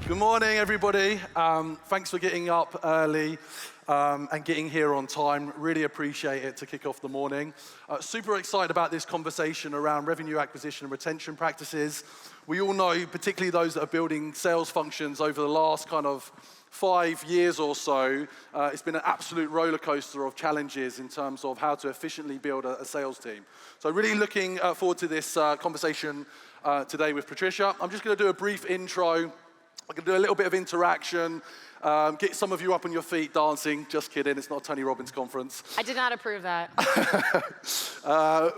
Good morning, everybody. Thanks for getting up early and getting here on time. Really appreciate it to kick off the morning. Super excited about this conversation around revenue acquisition and retention practices. We all know, particularly those that are building sales functions over the last kind of 5 years or so, it's been an absolute roller coaster of challenges in terms of how to efficiently build a sales team. So really looking forward to this conversation today with Patricia. I'm just going to do a brief intro. I'm going to do a little bit of interaction, get some of you up on your feet dancing. Just kidding, it's not a Tony Robbins conference. I did not approve that.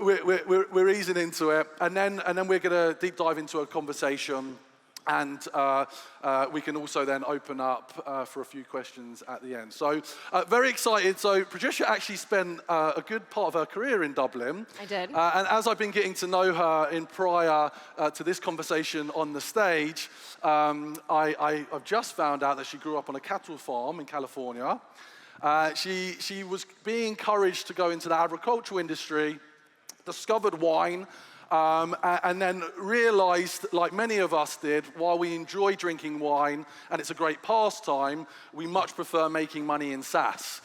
We're easing into it, and then we're going to deep dive into a conversation, and we can also then open up for a few questions at the end. So very excited. So Patricia actually spent a good part of her career in Dublin. I did. And as I've been getting to know her in prior to this conversation on the stage, I've just found out that she grew up on a cattle farm in California. She was being encouraged to go into the agricultural industry, discovered wine, and then realized, like many of us did, while we enjoy drinking wine and it's a great pastime, we much prefer making money in SaaS.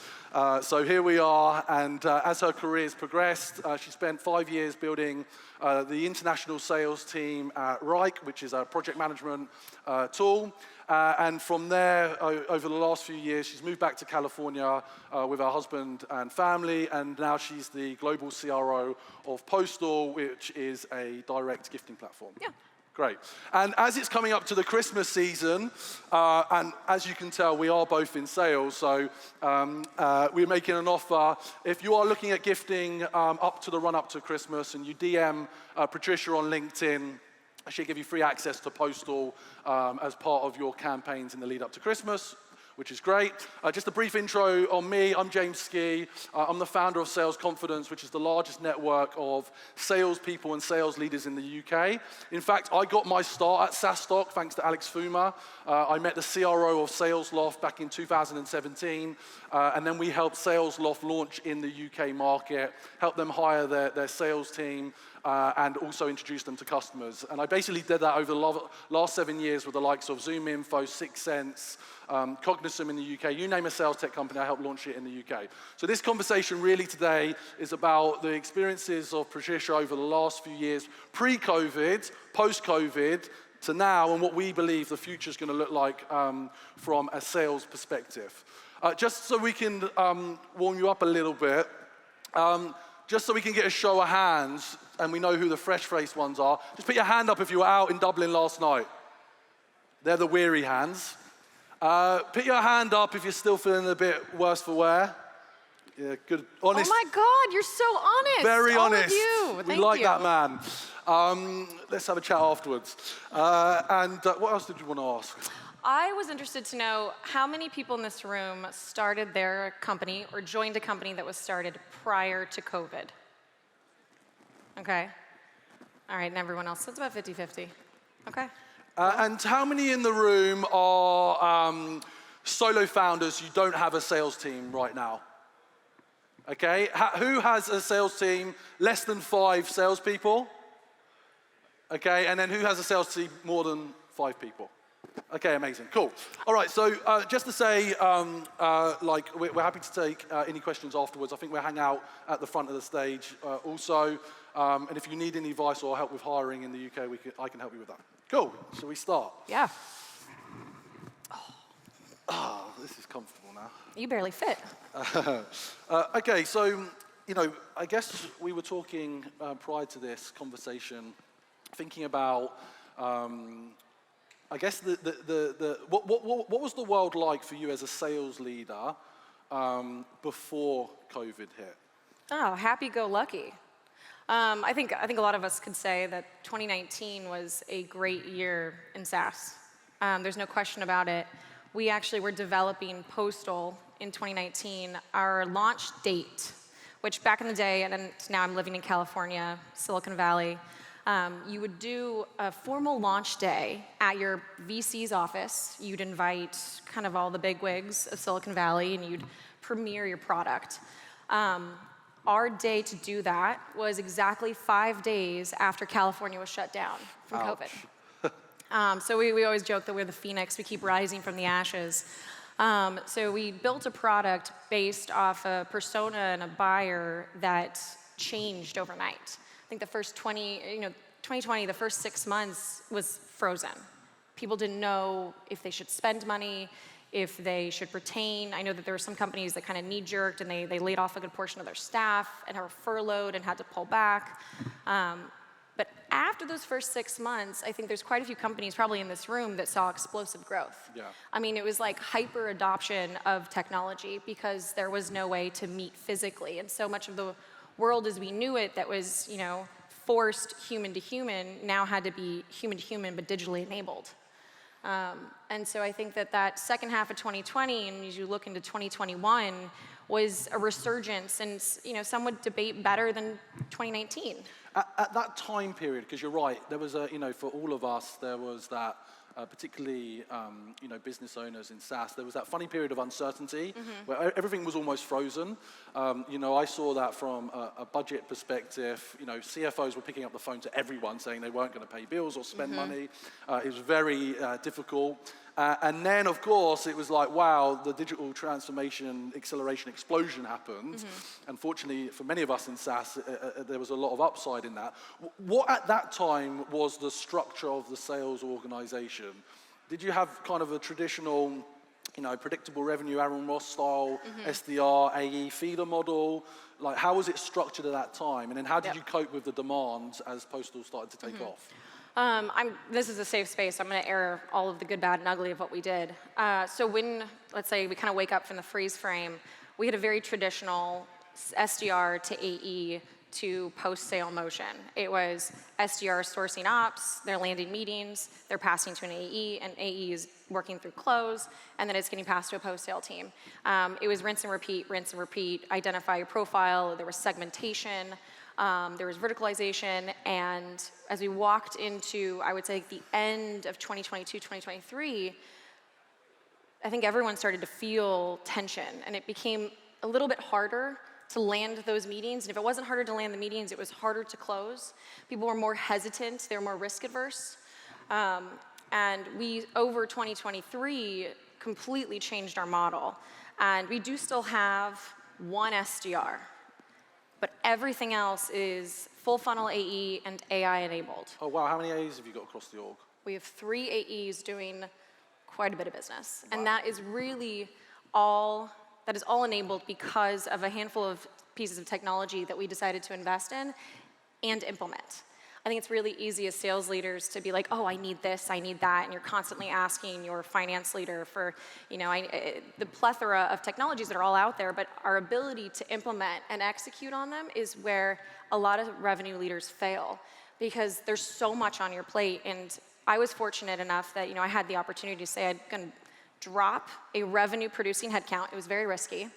So here we are, and as her career's progressed, she spent 5 years building the international sales team at Reich, which is a project management tool. And from there, over the last few years, she's moved back to California with her husband and family, and now she's the global CRO of Postal, which is a direct gifting platform. Yeah. Great. And as it's coming up to the Christmas season, and as you can tell, we are both in sales, so we're making an offer. If you are looking at gifting up to the run-up to Christmas and you DM Patricia on LinkedIn, she'll give you free access to Postal as part of your campaigns in the lead up to Christmas, which is great. Just a brief intro on me. I'm James Ski. I'm the founder of Sales Confidence, which is the largest network of salespeople and sales leaders in the UK. In fact, I got my start at SaaStock thanks to Alex Fuma. I met the CRO of SalesLoft back in 2017, and then we helped SalesLoft launch in the UK market, helped them hire their sales team, and also introduce them to customers. And I basically did that over the last 7 years with the likes of ZoomInfo, 6sense, Cognizant in the UK. You name a sales tech company, I helped launch it in the UK. So this conversation really today is about the experiences of Patricia over the last few years, pre-COVID, post-COVID, to now, and what we believe the future is going to look like from a sales perspective. Just so we can warm you up a little bit, just so we can get a show of hands, and we know who the fresh-faced ones are, just put your hand up if you were out in Dublin last night. They're the weary hands. Put your hand up if you're still feeling a bit worse for wear. Yeah, good, honest. Oh my God, you're so honest. Very all honest. Of you. We Thank like you. that man. Let's have a chat afterwards. And what else did you want to ask? I was interested to know how many people in this room started their company or joined a company that was started prior to COVID. Okay. All right, and everyone else. So it's about 50-50. Okay. And how many in the room are solo founders who don't have a sales team right now? Okay. Who has a sales team less than 5 salespeople? Okay. And then who has a sales team more than 5 people? Okay, amazing, cool. All right, so just to say, we're happy to take any questions afterwards. I think we'll hang out at the front of the stage also. And if you need any advice or help with hiring in the UK, I can help you with that. Cool, shall we start? Yeah. Oh, this is comfortable now. You barely fit. Okay, so, I guess we were talking prior to this conversation, thinking about, I guess what was the world like for you as a sales leader before COVID hit? Oh, happy-go-lucky. I think a lot of us could say that 2019 was a great year in SaaS. There's no question about it. We actually were developing Postal in 2019. Our launch date, which back in the day, and now I'm living in California, Silicon Valley, you would do a formal launch day at your VC's office. You'd invite kind of all the bigwigs of Silicon Valley, and you'd premiere your product. Our day to do that was exactly 5 days after California was shut down from COVID. So we always joke that we're the phoenix. We keep rising from the ashes. So we built a product based off a persona and a buyer that changed overnight. I think the first 2020, the first 6 months was frozen. People didn't know if they should spend money, if they should retain. I know that there were some companies that kind of knee-jerked and they laid off a good portion of their staff and were furloughed and had to pull back. But after those first 6 months, I think there's quite a few companies probably in this room that saw explosive growth. Yeah. I mean, it was like hyper adoption of technology because there was no way to meet physically. And so much of the world as we knew it that was, forced human to human now had to be human to human but digitally enabled. And so I think that second half of 2020, and as you look into 2021, was a resurgence, and some would debate better than 2019. At that time period, because you're right, there was for all of us, there was that, particularly, business owners in SaaS, there was that funny period of uncertainty where everything was almost frozen. I saw that from a budget perspective. CFOs were picking up the phone to everyone saying they weren't going to pay bills or spend money. It was very difficult. And then, of course, it was like, wow, the digital transformation acceleration explosion happened. Unfortunately, for many of us in SaaS, there was a lot of upside in that. What at that time was the structure of the sales organization? Did you have kind of a traditional, predictable revenue, Aaron Ross style, SDR, AE feeder model? Like, how was it structured at that time? And then how did you cope with the demands as Postal started to take off? This is a safe space. I'm going to air all of the good, bad, and ugly of what we did. So when, let's say, we kind of wake up from the freeze frame, we had a very traditional SDR to AE to post-sale motion. It was SDR sourcing ops, they're landing meetings, they're passing to an AE, and AE is working through close, and then it's getting passed to a post-sale team. It was rinse and repeat, identify your profile, there was segmentation, there was verticalization, and as we walked into, I would say, the end of 2022, 2023, I think everyone started to feel tension, and it became a little bit harder to land those meetings. And if it wasn't harder to land the meetings, it was harder to close. People were more hesitant, they were more risk adverse. And we, over 2023, completely changed our model. And we do still have one SDR, but everything else is full funnel AE and AI enabled. Oh, wow. How many AEs have you got across the org? We have 3 AEs doing quite a bit of business. Wow. And that is really all enabled because of a handful of pieces of technology that we decided to invest in and implement. I think it's really easy as sales leaders to be like, oh, I need this, I need that, and you're constantly asking your finance leader for, the plethora of technologies that are all out there, but our ability to implement and execute on them is where a lot of revenue leaders fail because there's so much on your plate. And I was fortunate enough that, I had the opportunity to say I'm going to drop a revenue producing headcount. It was very risky.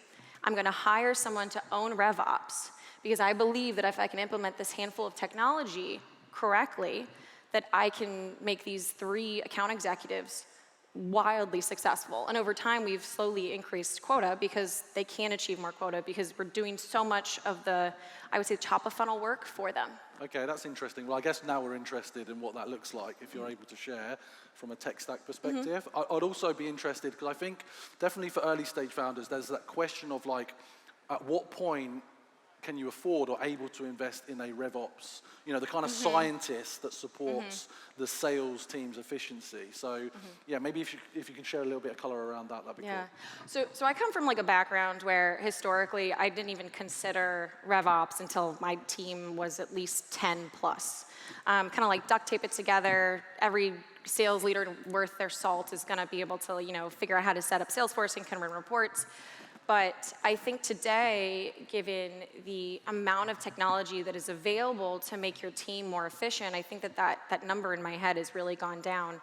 I'm going to hire someone to own RevOps because I believe that if I can implement this handful of technology correctly, that I can make these 3 account executives wildly successful. And over time, we've slowly increased quota because they can achieve more quota because we're doing so much of the, I would say, top of funnel work for them. Okay, that's interesting. Well, I guess now we're interested in what that looks like, if you're able to share from a tech stack perspective. I'd also be interested, because I think definitely for early stage founders, there's that question of like, at what point can you afford or able to invest in a RevOps, the kind of scientist that supports the sales team's efficiency. So yeah, maybe if you can share a little bit of color around that, that'd be cool. So I come from like a background where historically I didn't even consider RevOps until my team was at least 10 plus. Kind of like duct tape it together. Every sales leader worth their salt is gonna be able to, figure out how to set up Salesforce and can run reports. But I think today, given the amount of technology that is available to make your team more efficient, I think that number in my head has really gone down.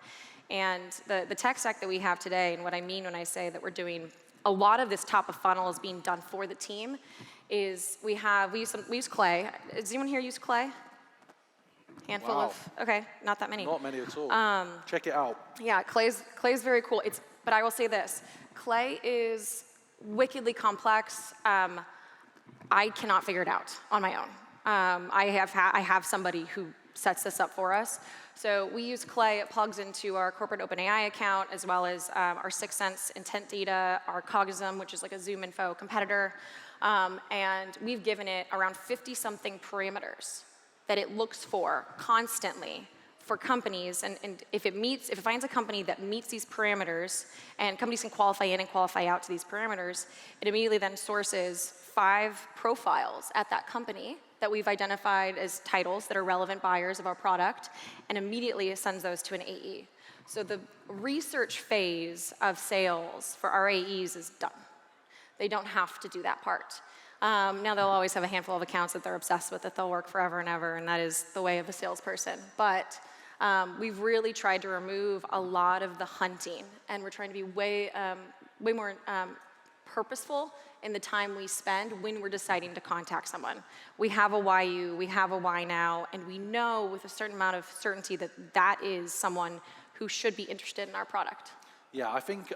And the tech stack that we have today, and what I mean when I say that we're doing a lot of this top of funnel is being done for the team, is we use Clay. Does anyone here use Clay? Handful of, okay, not that many. Not many at all. Check it out. Yeah, Clay's very cool. But I will say this, Clay is wickedly complex. I cannot figure it out on my own. I have somebody who sets this up for us. So we use Clay. It plugs into our corporate OpenAI account, as well as our 6sense intent data, our Cognizum, which is like a Zoom Info competitor. And we've given it around 50-something parameters that it looks for constantly for companies. And if it finds a company that meets these parameters, and companies can qualify in and qualify out to these parameters, it immediately then sources 5 profiles at that company that we've identified as titles that are relevant buyers of our product, and immediately sends those to an AE. So the research phase of sales for our AEs is done. They don't have to do that part. Now they'll always have a handful of accounts that they're obsessed with, that they'll work forever and ever, and that is the way of a salesperson. But we've really tried to remove a lot of the hunting, and we're trying to be way more purposeful in the time we spend when we're deciding to contact someone. We have a why you, we have a why now, and we know with a certain amount of certainty that that is someone who should be interested in our product. Yeah, I think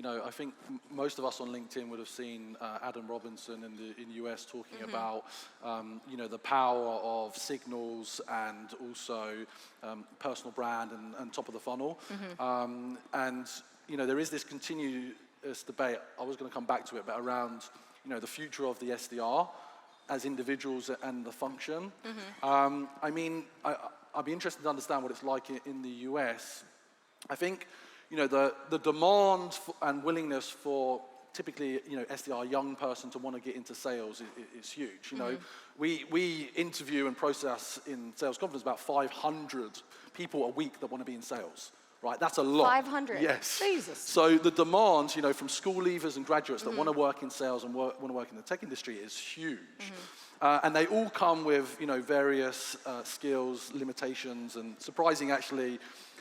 I think most of us on LinkedIn would have seen Adam Robinson in the US talking about the power of signals and also personal brand and top of the funnel. And there is this continuous debate. I was going to come back to it, but around the future of the SDR as individuals and the function. I mean, I'd be interested to understand what it's like in the US. I think the demand and willingness for typically SDR, young person, to want to get into sales is huge. We interview and process in sales conference about 500 people a week that want to be in sales. Right, that's a lot. 500? Yes. Jesus. So the demand, from school leavers and graduates that want to work in sales and want to work in the tech industry is huge. And they all come with, various skills, limitations, and surprising actually,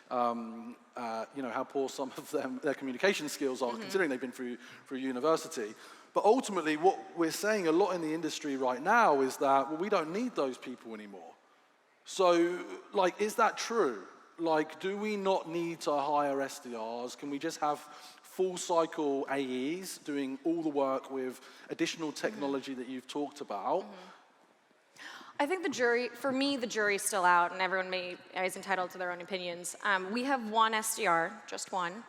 how poor some of their communication skills are, considering they've been through university. But ultimately, what we're saying a lot in the industry right now is that, well, we don't need those people anymore. So, is that true? Do we not need to hire SDRs? Can we just have full cycle AEs doing all the work with additional technology that you've talked about? I think for me, the jury's still out, and everyone is entitled to their own opinions. We have one SDR, just one.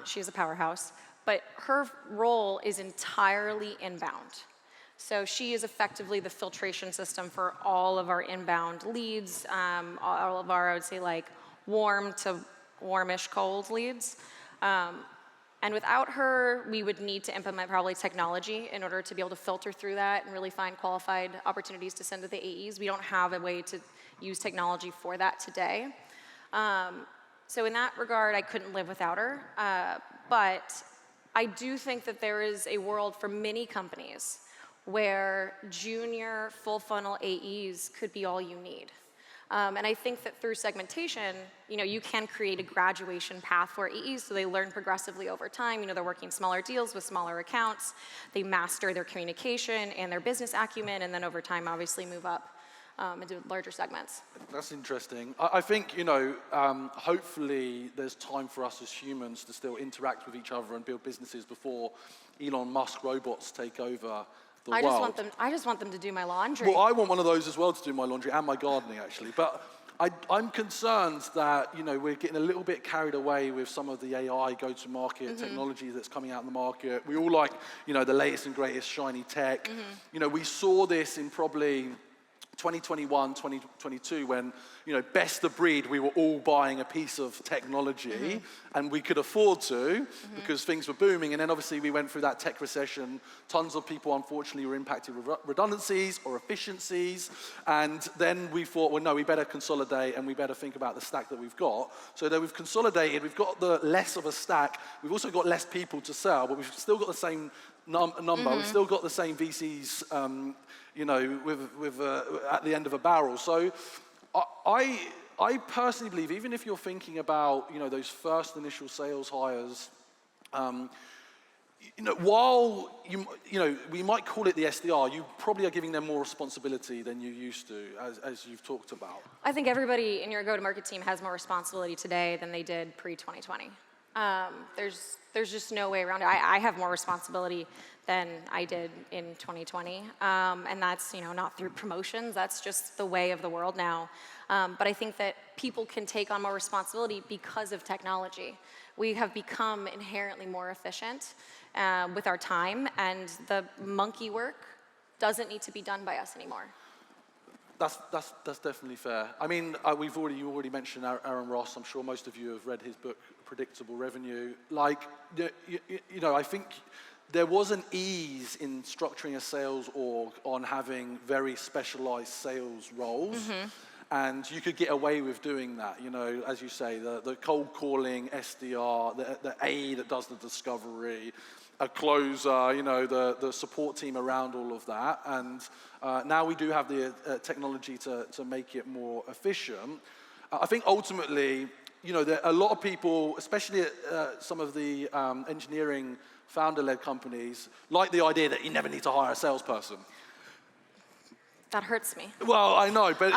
She's a powerhouse, but her role is entirely inbound. So she is effectively the filtration system for all of our inbound leads, all of our, I would say, warm to warmish cold leads. And without her, we would need to implement probably technology in order to be able to filter through that and really find qualified opportunities to send to the AEs. We don't have a way to use technology for that today. So in that regard, I couldn't live without her. But I do think that there is a world for many companies where junior full funnel AEs could be all you need. And I think that through segmentation, you can create a graduation path for AEs, so they learn progressively over time. They're working smaller deals with smaller accounts. They master their communication and their business acumen, and then over time, obviously, move up into larger segments. That's interesting. I think, hopefully there's time for us as humans to still interact with each other and build businesses before Elon Musk robots take over. I just want them to do my laundry. Well, I want one of those as well to do my laundry and my gardening, actually. But I'm concerned that, we're getting a little bit carried away with some of the AI go-to-market technology that's coming out in the market. We all like, the latest and greatest shiny tech. We saw this in probably 2021, 2022, when, best of breed, we were all buying a piece of technology, and we could afford to because things were booming. And then obviously we went through that tech recession. Tons of people, unfortunately, were impacted with redundancies or efficiencies. And then we thought, well, no, we better consolidate and we better think about the stack that we've got. So then we've consolidated. We've got the less of a stack. We've also got less people to sell, but we've still got the same number. We've still got the same VCs, at the end of a barrel. So I personally believe, even if you're thinking about, those first initial sales hires, while we might call it the SDR, you probably are giving them more responsibility than you used to, as you've talked about. I think everybody in your go-to-market team has more responsibility today than they did pre-2020. There's just no way around it. I have more responsibility than I did in 2020, and that's not through promotions. That's just the way of the world now. But I think that people can take on more responsibility because of technology. We have become inherently more efficient with our time, and the monkey work doesn't need to be done by us anymore. That's definitely fair. I mean, you already mentioned Aaron Ross. I'm sure most of you have read his book, Predictable Revenue. Like, I think there was an ease in structuring a sales org on having very specialized sales roles. Mm-hmm. And you could get away with doing that, as you say, the cold calling, SDR, the A that does the discovery, a closer, the support team around all of that. And now we do have the technology to make it more efficient. I think ultimately, there are a lot of people, especially at some of the engineering founder-led companies, like the idea that you never need to hire a salesperson. That hurts me. Well, I know, but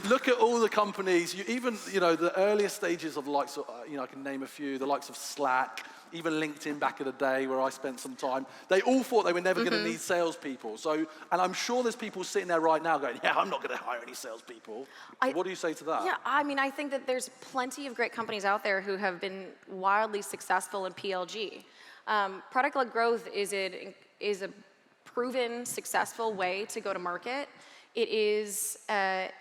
look at all the companies. The earliest stages of the likes of, I can name a few, the likes of Slack, even LinkedIn back in the day where I spent some time. They all thought they were never going to need salespeople. So, and I'm sure there's people sitting there right now going, "Yeah, I'm not going to hire any salespeople." What do you say to that? Yeah, I mean, I think that there's plenty of great companies out there who have been wildly successful in PLG. Product-led growth is a proven successful way to go to market. It is a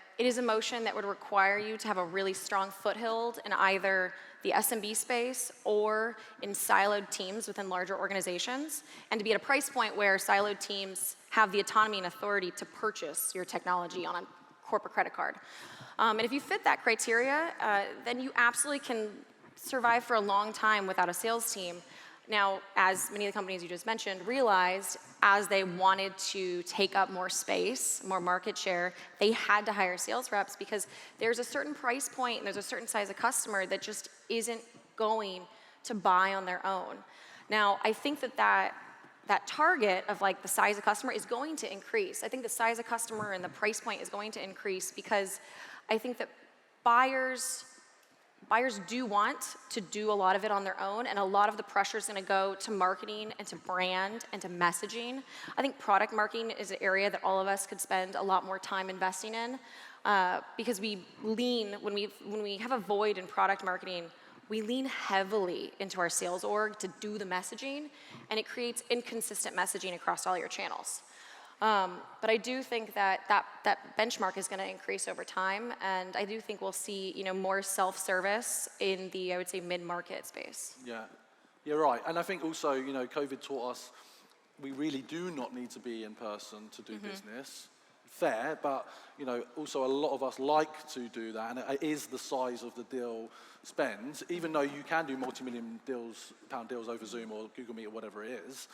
motion that would require you to have a really strong foothold in either the SMB space or in siloed teams within larger organizations, and to be at a price point where siloed teams have the autonomy and authority to purchase your technology on a corporate credit card. And if you fit that criteria, then you absolutely can survive for a long time without a sales team. Now, as many of the companies you just mentioned realized, as they wanted to take up more space, more market share, they had to hire sales reps because there's a certain price point and there's a certain size of customer that just isn't going to buy on their own. Now, I think that target of like the size of customer is going to increase. I think the size of customer and the price point is going to increase because I think that buyers do want to do a lot of it on their own, and a lot of the pressure is going to go to marketing and to brand and to messaging. I think product marketing is an area that all of us could spend a lot more time investing in because we lean, when we have a void in product marketing, we lean heavily into our sales org to do the messaging, and it creates inconsistent messaging across all your channels. But I do think that benchmark is going to increase over time, and I do think we'll see more self-service in the, I would say, mid-market space. Yeah, you're right. And I think also, COVID taught us we really do not need to be in person to do business. Fair, but also a lot of us like to do that, and it is the size of the deal spend, even though you can do multi-million pound deals over Zoom or Google Meet or whatever it is.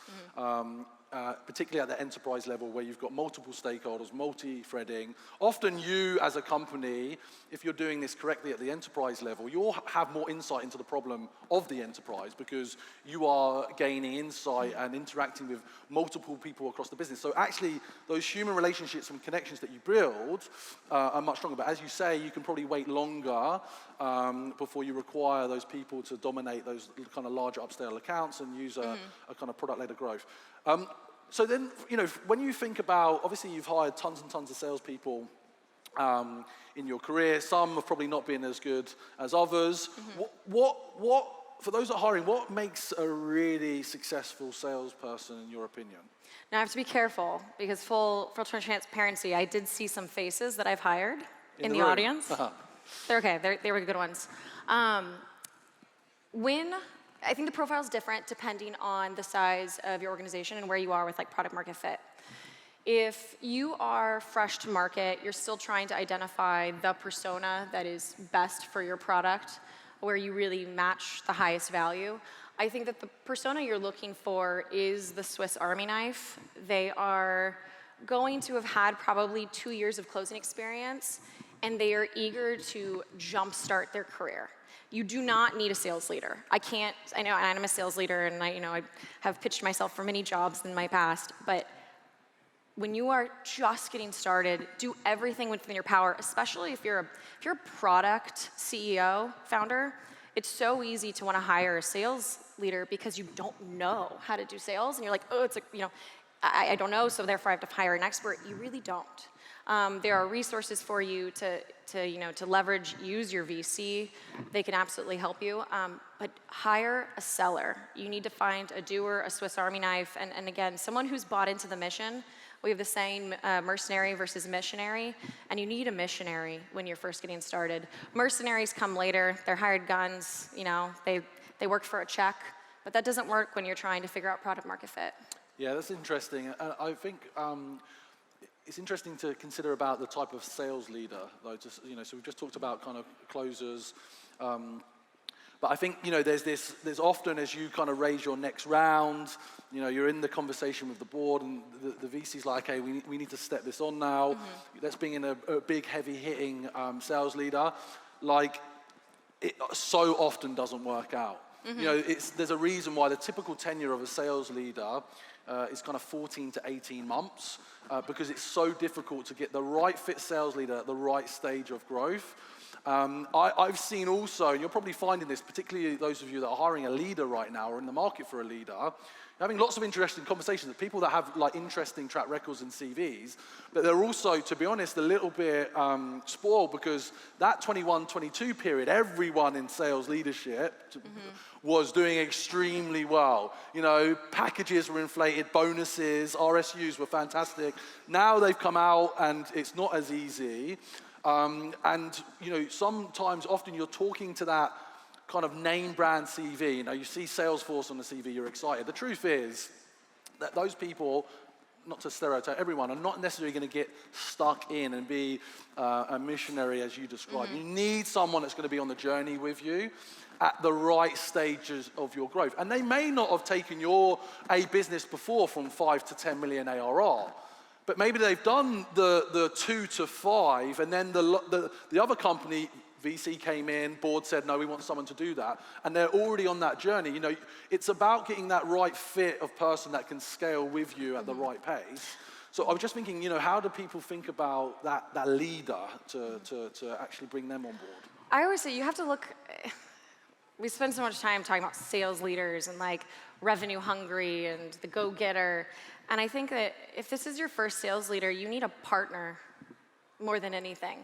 Particularly at the enterprise level where you've got multiple stakeholders, multi-threading. Often you as a company, if you're doing this correctly at the enterprise level, you'll have more insight into the problem of the enterprise because you are gaining insight and interacting with multiple people across the business. So actually those human relationships and connections that you build are much stronger. But as you say, you can probably wait longer before you require those people to dominate those kind of larger upscale accounts and use a kind of product-led growth. So then, when you think about, obviously you've hired tons and tons of salespeople in your career. Some have probably not been as good as others. What for those that are hiring, what makes a really successful salesperson in your opinion? Now I have to be careful because full transparency, I did see some faces that I've hired in the audience. They're okay, they were good ones. I think the profile is different depending on the size of your organization and where you are with like product market fit. If you are fresh to market, you're still trying to identify the persona that is best for your product, where you really match the highest value. I think that the persona you're looking for is the Swiss Army knife. They are going to have had probably 2 years of closing experience, and they are eager to jumpstart their career. You do not need a sales leader. I know I'm a sales leader, and I have pitched myself for many jobs in my past, but when you are just getting started, do everything within your power, especially if you're a product CEO, founder. It's so easy to want to hire a sales leader because you don't know how to do sales, and you're like, oh, I don't know, so therefore I have to hire an expert. You really don't. There are resources for you to leverage, use your VC. They can absolutely help you, but hire a seller. You need to find a doer, a Swiss Army knife, and again, someone who's bought into the mission. We have the saying, mercenary versus missionary, and you need a missionary when you're first getting started. Mercenaries come later. They're hired guns. They work for a check, but that doesn't work when you're trying to figure out product market fit. Yeah, that's interesting. I think it's interesting to consider about the type of sales leader, though. So we've just talked about kind of closers. But I think, there's often, as you kind of raise your next round, you're in the conversation with the board, and the VC's like, okay, we need to step this on now. Mm-hmm. Let's bring in a big, heavy-hitting sales leader. Like, it so often doesn't work out. Mm-hmm. There's a reason why the typical tenure of a sales leader is kind of 14 to 18 months, because it's so difficult to get the right fit sales leader at the right stage of growth. I've seen also, and you're probably finding this, particularly those of you that are hiring a leader right now or in the market for a leader, having lots of interesting conversations with people that have like interesting track records and CVs, but they're also, to be honest, a little bit spoiled, because that 21-22 period, everyone in sales leadership was doing extremely well. Packages were inflated, bonuses, RSUs were fantastic. Now they've come out and it's not as easy. Sometimes, often you're talking to that kind of name brand CV. You see Salesforce on the CV, you're excited. The truth is that those people, not to stereotype everyone, are not necessarily going to get stuck in and be a missionary as you described. Mm-hmm. You need someone that's going to be on the journey with you at the right stages of your growth. And they may not have taken your business before from 5 to 10 million ARR. But maybe they've done the 2 to 5, and then the other company, VC, came in, board said, no, we want someone to do that. And they're already on that journey. It's about getting that right fit of person that can scale with you at the right pace. So I was just thinking, how do people think about that leader to actually bring them on board? I always say you have to look, we spend so much time talking about sales leaders and like revenue hungry and the go-getter. And I think that if this is your first sales leader, you need a partner more than anything.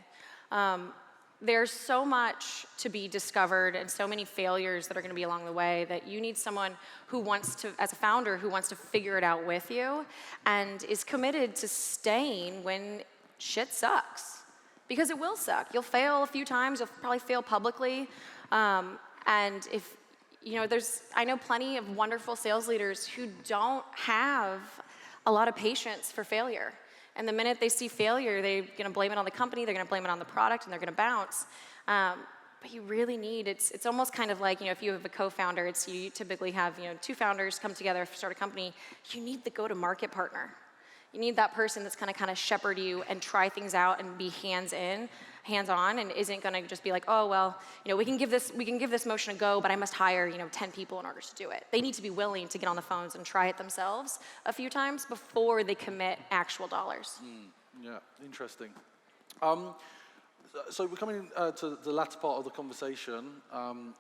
There's so much to be discovered and so many failures that are going to be along the way that you need someone who wants to, as a founder, who wants to figure it out with you and is committed to staying when shit sucks. Because it will suck. You'll fail a few times. You'll probably fail publicly. And if, I know plenty of wonderful sales leaders who don't have a lot of patience for failure. And the minute they see failure, they're going to blame it on the company, they're going to blame it on the product, and they're going to bounce. But you really need, it's almost kind of like, if you have a co-founder, you typically have, 2 founders come together, start a company. You need the go-to-market partner. You need that person that's going to kind of shepherd you and try things out and be hands-on, and isn't going to just be like, oh, well, we can give this motion a go, but I must hire, 10 people in order to do it. They need to be willing to get on the phones and try it themselves a few times before they commit actual dollars. Yeah, interesting. So we're coming to the latter part of the conversation,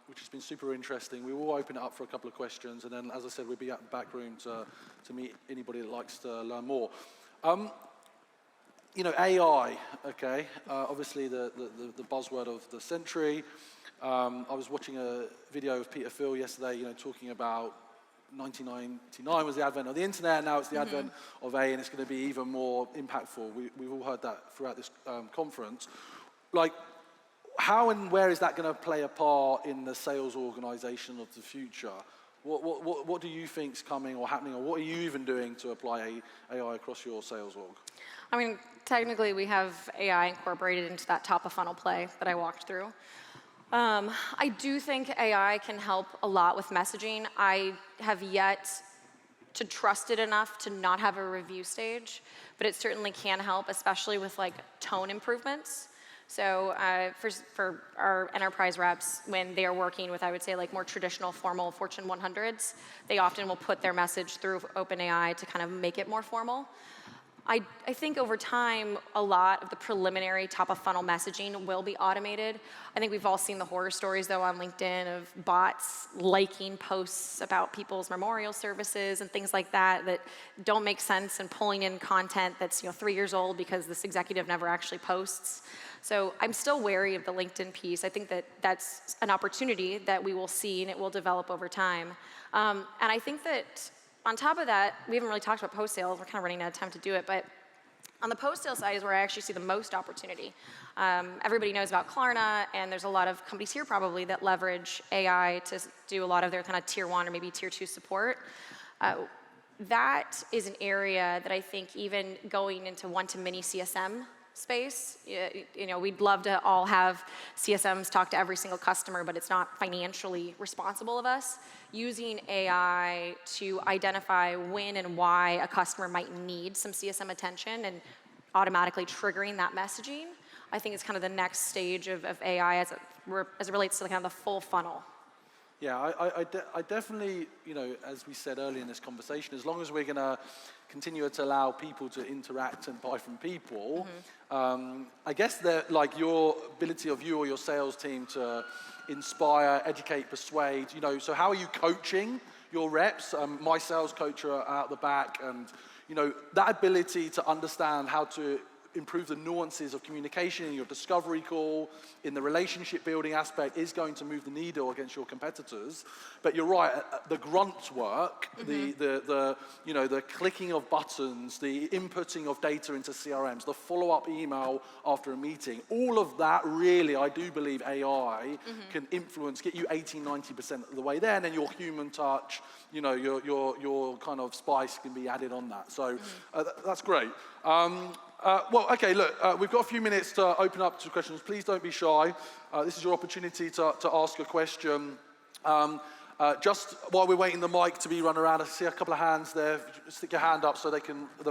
which has been super interesting. We will open it up for a couple of questions, and then, as I said, we'll be at the back room to meet anybody that likes to learn more. AI, okay, obviously the buzzword of the century. I was watching a video of Peter Thiel yesterday, talking about 1999 was the advent of the internet, now it's the advent of AI, and it's going to be even more impactful. We've all heard that throughout this conference. Like, how and where is that going to play a part in the sales organization of the future? What do you think is coming or happening, or what are you even doing to apply AI across your sales org? I mean, technically we have AI incorporated into that top of funnel play that I walked through. I do think AI can help a lot with messaging. I have yet to trust it enough to not have a review stage, but it certainly can help, especially with like tone improvements. So for our enterprise reps, when they are working with, I would say, like more traditional, formal Fortune 100s, they often will put their message through OpenAI to kind of make it more formal. I think over time, a lot of the preliminary top-of-funnel messaging will be automated. I think we've all seen the horror stories, though, on LinkedIn of bots liking posts about people's memorial services and things like that that don't make sense, and pulling in content that's 3 years old because this executive never actually posts. So I'm still wary of the LinkedIn piece. I think that that's an opportunity that we will see, and it will develop over time. And I think that on top of that, we haven't really talked about post-sales. We're kind of running out of time to do it, but on the post-sale side is where I actually see the most opportunity. Everybody knows about Klarna, and there's a lot of companies here probably that leverage AI to do a lot of their kind of tier 1 or maybe tier 2 support. That is an area that I think even going into one-to-many CSM space, we'd love to all have CSMs talk to every single customer, but it's not financially responsible of us. Using AI to identify when and why a customer might need some CSM attention and automatically triggering that messaging, I think is kind of the next stage of AI as it relates to kind of the full funnel. Yeah, I definitely, as we said earlier in this conversation, as long as we're going to continue to allow people to interact and buy from people, I guess that like your ability of you or your sales team to inspire, educate, persuade, so how are you coaching your reps? My sales coach are out the back, and that ability to understand how to improve the nuances of communication in your discovery call, in the relationship building aspect, is going to move the needle against your competitors. But you're right, the grunt work, the clicking of buttons, the inputting of data into CRMs, the follow-up email after a meeting, all of that really, I do believe AI can influence, get you 80-90% of the way there, and then your human touch, your kind of spice can be added on that. So that's great. Well, okay, look, we've got a few minutes to open up to questions. Please don't be shy. This is your opportunity to ask a question. Just while we're waiting the mic to be run around, I see a couple of hands there. Stick your hand up so they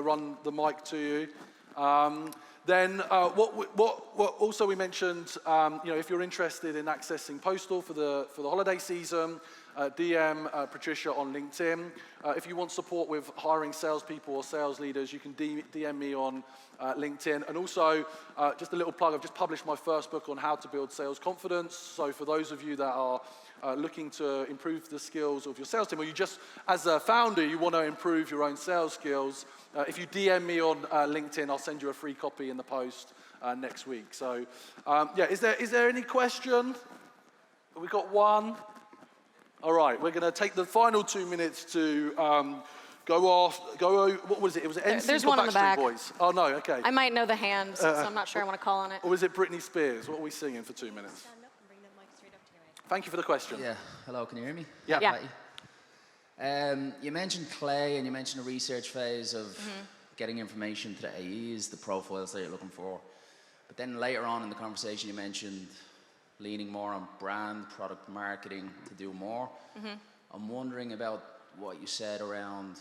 run the mic to you. Then what also we mentioned, if you're interested in accessing Postal for the holiday season, DM Patricia on LinkedIn. If you want support with hiring salespeople or sales leaders, you can DM me on LinkedIn. And also, just a little plug, I've just published my first book on how to build sales confidence. So for those of you that are looking to improve the skills of your sales team, or you just, as a founder, you want to improve your own sales skills, if you DM me on LinkedIn, I'll send you a free copy in the post next week. So, is there any question? We got one. All right, we're going to take the final 2 minutes to go over, what was it? It was NSYNC There's or one in the back. Backstreet Boys? Oh, no, okay. I might know the hand, so I'm not sure I want to call on it. Or was it Britney Spears? What are we singing for 2 minutes? Stand up and bring the mic straight up to your head. Thank you for the question. Yeah, hello, can you hear me? Yeah. You mentioned Clay, and you mentioned a research phase of getting information to the AEs, the profiles that you're looking for. But then later on in the conversation, you mentioned leaning more on brand, product marketing to do more. I'm wondering about what you said around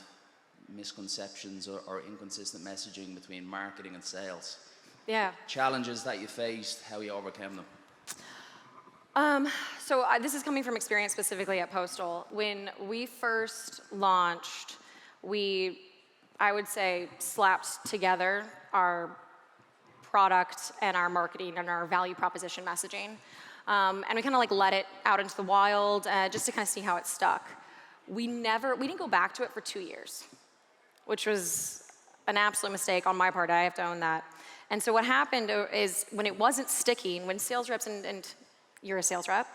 misconceptions or inconsistent messaging between marketing and sales. Yeah. Challenges that you faced, how you overcame them. This is coming from experience specifically at Postal. When we first launched, I would say, slapped together our product and our marketing and our value proposition messaging. And we kind of like let it out into the wild just to kind of see how it stuck. We didn't go back to it for 2 years, which was an absolute mistake on my part. I have to own that. And so what happened is when it wasn't sticking, when sales reps, and you're a sales rep,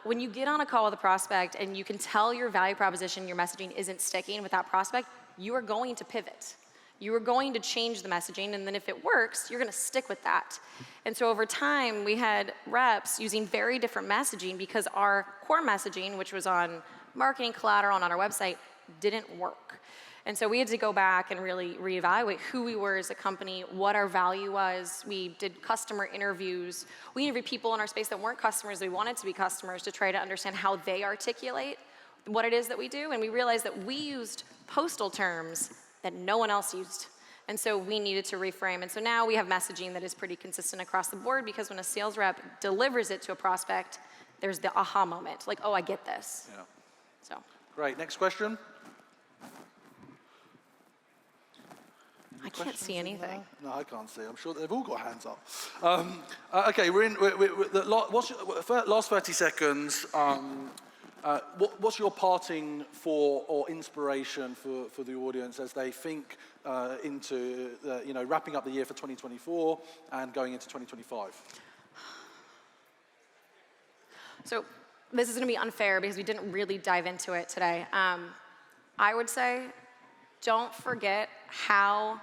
when you get on a call with a prospect and you can tell your value proposition, your messaging isn't sticking with that prospect, you are going to pivot. You are going to change the messaging, and then if it works, you're going to stick with that. And so over time, we had reps using very different messaging because our core messaging, which was on marketing collateral and on our website, didn't work. And so we had to go back and really reevaluate who we were as a company, what our value was. We did customer interviews. We interviewed people in our space that weren't customers, that we wanted to be customers, to try to understand how they articulate what it is that we do. And we realized that we used Postal terms that no one else used. And so we needed to reframe. And so now we have messaging that is pretty consistent across the board, because when a sales rep delivers it to a prospect, there's the aha moment, like, oh, I get this. Yeah. So. Great, next question. I can't see anything. No, I can't see. I'm sure they've all got hands up. Okay, last 30 seconds. What's your parting for or inspiration for the audience as they think into wrapping up the year for 2024 and going into 2025? So this is going to be unfair because we didn't really dive into it today. I would say don't forget how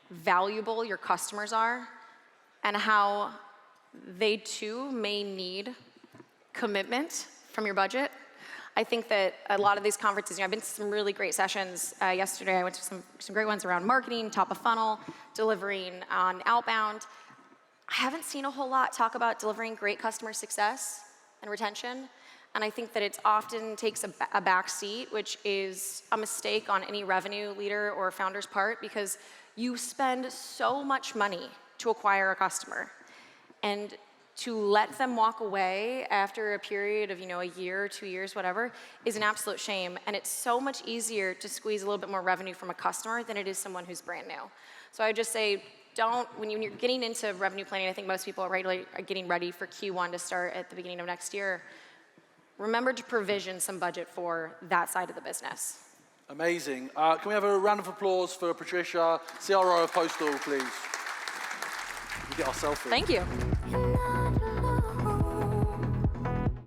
valuable your customers are and how they too may need commitment from your budget. I think that a lot of these conferences, I've been to some really great sessions yesterday. I went to some great ones around marketing, top of funnel, delivering on outbound. I haven't seen a whole lot talk about delivering great customer success and retention. And I think that it often takes a back seat, which is a mistake on any revenue leader or founder's part, because you spend so much money to acquire a customer. And to let them walk away after a period of, a year, 2 years, whatever, is an absolute shame. And it's so much easier to squeeze a little bit more revenue from a customer than it is someone who's brand new. So I would just say, when you're getting into revenue planning, I think most people are getting ready for Q1 to start at the beginning of next year. Remember to provision some budget for that side of the business. Amazing. Can we have a round of applause for Patricia, CRO of Postal, please? We get our selfie. Thank you.